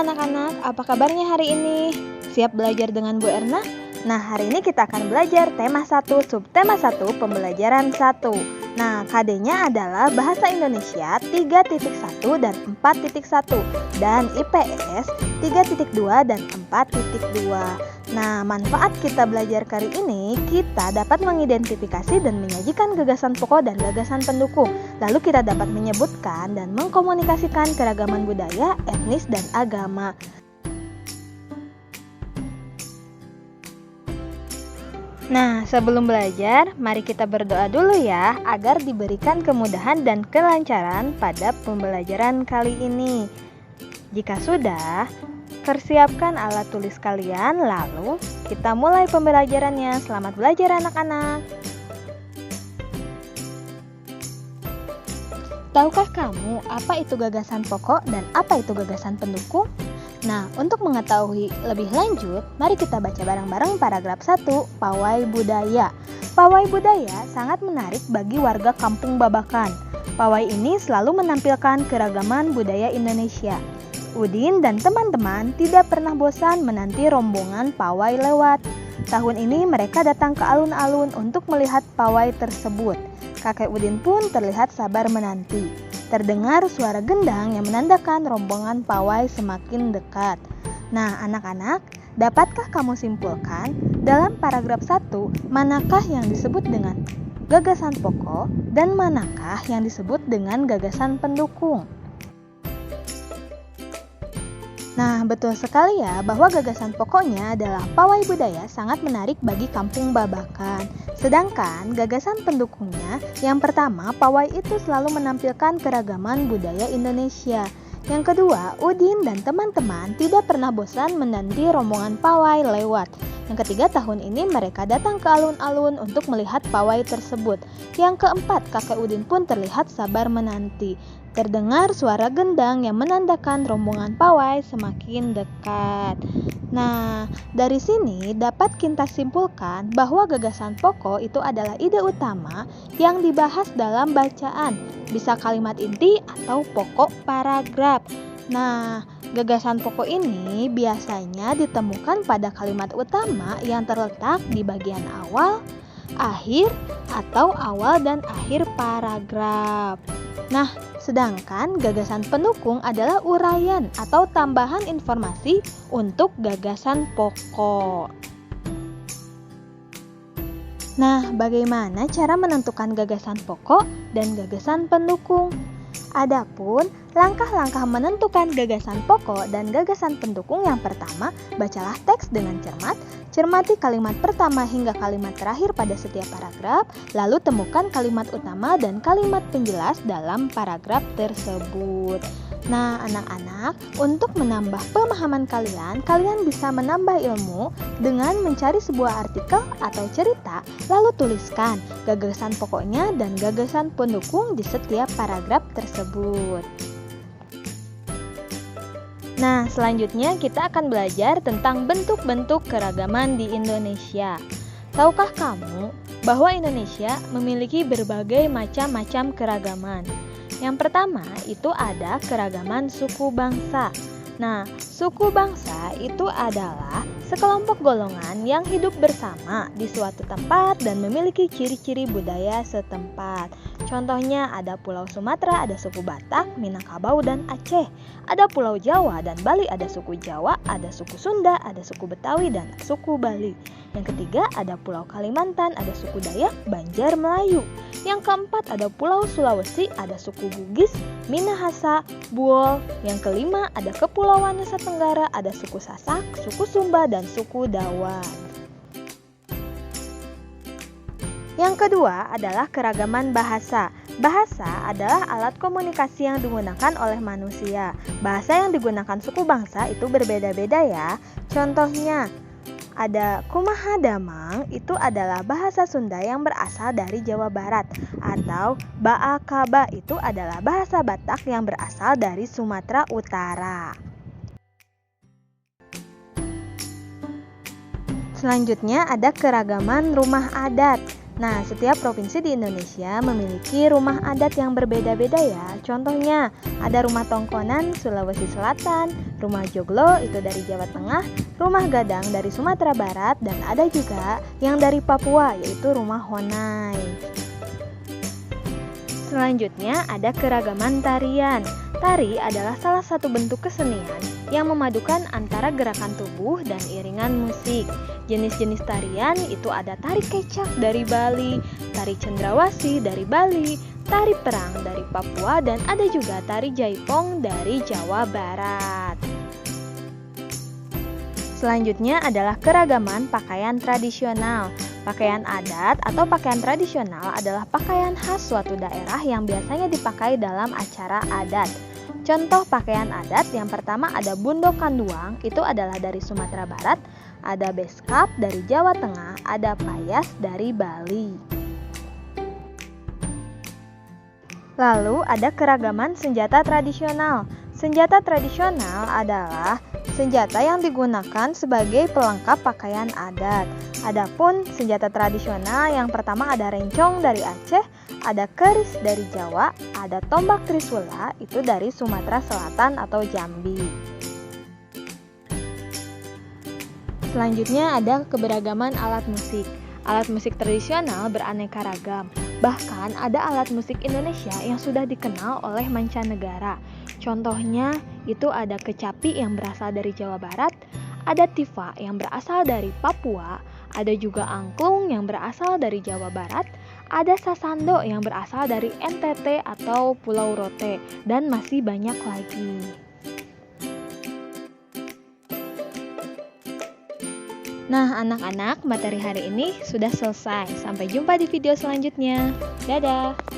anak-anak, apa kabarnya hari ini? Siap belajar dengan Bu Erna? Nah, hari ini kita akan belajar tema 1, subtema 1, pembelajaran 1. Nah, KD-nya adalah Bahasa Indonesia 3.1 dan 4.1 dan IPS 3.2 dan 4.2. Nah, manfaat kita belajar kali ini, kita dapat mengidentifikasi dan menyajikan gagasan pokok dan gagasan pendukung. Lalu kita dapat menyebutkan dan mengkomunikasikan keragaman budaya, etnis, dan agama. Nah, sebelum belajar, mari kita berdoa dulu ya, agar diberikan kemudahan dan kelancaran pada pembelajaran kali ini. Jika sudah, persiapkan alat tulis kalian, lalu kita mulai pembelajarannya. Selamat belajar anak-anak. Tahukah kamu apa itu gagasan pokok dan apa itu gagasan pendukung? Nah, untuk mengetahui lebih lanjut, mari kita baca bareng-bareng paragraf 1, Pawai Budaya. Pawai budaya sangat menarik bagi warga Kampung Babakan. Pawai ini selalu menampilkan keragaman budaya Indonesia. Udin dan teman-teman tidak pernah bosan menanti rombongan pawai lewat. Tahun ini mereka datang ke alun-alun untuk melihat pawai tersebut. Kakek Udin pun terlihat sabar menanti. Terdengar suara gendang yang menandakan rombongan pawai semakin dekat. Nah, anak-anak, dapatkah kamu simpulkan dalam paragraf 1 manakah yang disebut dengan gagasan pokok dan manakah yang disebut dengan gagasan pendukung? Nah, betul sekali ya bahwa gagasan pokoknya adalah pawai budaya sangat menarik bagi Kampung Babakan. Sedangkan gagasan pendukungnya, yang pertama, pawai itu selalu menampilkan keragaman budaya Indonesia. Yang kedua, Udin dan teman-teman tidak pernah bosan menanti rombongan pawai lewat. Yang ketiga, tahun ini mereka datang ke alun-alun untuk melihat pawai tersebut. Yang keempat, kakek Udin pun terlihat sabar menanti. Terdengar suara gendang yang menandakan rombongan pawai semakin dekat. Nah, dari sini dapat kita simpulkan bahwa gagasan pokok itu adalah ide utama yang dibahas dalam bacaan, bisa kalimat inti atau pokok paragraf. Nah, gagasan pokok ini biasanya ditemukan pada kalimat utama yang terletak di bagian awal, akhir, atau awal dan akhir paragraf. Nah, sedangkan gagasan pendukung adalah uraian atau tambahan informasi untuk gagasan pokok. Nah, bagaimana cara menentukan gagasan pokok dan gagasan pendukung? Adapun langkah-langkah menentukan gagasan pokok dan gagasan pendukung, yang pertama, bacalah teks dengan cermat, cermati kalimat pertama hingga kalimat terakhir pada setiap paragraf, lalu temukan kalimat utama dan kalimat penjelas dalam paragraf tersebut. Nah, anak-anak, untuk menambah pemahaman kalian bisa menambah ilmu dengan mencari sebuah artikel atau cerita, lalu tuliskan gagasan pokoknya dan gagasan pendukung di setiap paragraf tersebut. Nah, selanjutnya kita akan belajar tentang bentuk-bentuk keragaman di Indonesia. Tahukah kamu bahwa Indonesia memiliki berbagai macam-macam keragaman? Yang pertama itu ada keragaman suku bangsa. Nah, suku bangsa itu adalah sekelompok golongan yang hidup bersama di suatu tempat dan memiliki ciri-ciri budaya setempat. Contohnya ada Pulau Sumatera, ada suku Batak, Minangkabau, dan Aceh. Ada Pulau Jawa dan Bali, ada suku Jawa, ada suku Sunda, ada suku Betawi, dan suku Bali. Yang ketiga ada Pulau Kalimantan, ada suku Dayak, Banjar, Melayu. Yang keempat ada Pulau Sulawesi, ada suku Bugis, Minahasa, Buol. Yang kelima ada Kepulauan Nusa Tenggara, ada suku Sasak, suku Sumba, dan suku Dawan. Yang kedua adalah keragaman bahasa. Bahasa adalah alat komunikasi yang digunakan oleh manusia. Bahasa yang digunakan suku bangsa itu berbeda-beda ya. Contohnya, ada kumaha damang, itu adalah bahasa Sunda yang berasal dari Jawa Barat. Atau baa kaba, itu adalah bahasa Batak yang berasal dari Sumatera Utara. Selanjutnya ada keragaman rumah adat. Nah, setiap provinsi di Indonesia memiliki rumah adat yang berbeda-beda ya. Contohnya, ada rumah Tongkonan Sulawesi Selatan, rumah Joglo itu dari Jawa Tengah, rumah Gadang dari Sumatera Barat, dan ada juga yang dari Papua yaitu rumah Honai. Selanjutnya ada keragaman tarian. Tari adalah salah satu bentuk kesenian yang memadukan antara gerakan tubuh dan iringan musik. Jenis-jenis tarian itu ada tari kecak dari Bali, tari cendrawasih dari Bali, tari perang dari Papua, dan ada juga tari jaipong dari Jawa Barat. Selanjutnya adalah keragaman pakaian tradisional. Pakaian adat atau pakaian tradisional adalah pakaian khas suatu daerah yang biasanya dipakai dalam acara adat. Contoh pakaian adat yang pertama ada bundo kanduang, itu adalah dari Sumatera Barat, ada beskap dari Jawa Tengah, ada payas dari Bali. Lalu ada keragaman senjata tradisional. Senjata tradisional adalah senjata yang digunakan sebagai pelengkap pakaian adat. Adapun senjata tradisional yang pertama ada rencong dari Aceh, ada keris dari Jawa, ada tombak trisula itu dari Sumatera Selatan atau Jambi. Selanjutnya ada keberagaman alat musik. Alat musik tradisional beraneka ragam. Bahkan ada alat musik Indonesia yang sudah dikenal oleh mancanegara. Contohnya itu ada kecapi yang berasal dari Jawa Barat, ada tifa yang berasal dari Papua, ada juga angklung yang berasal dari Jawa Barat, ada sasando yang berasal dari NTT atau Pulau Rote, dan masih banyak lagi. Nah, anak-anak, materi hari ini sudah selesai. Sampai jumpa di video selanjutnya. Dadah!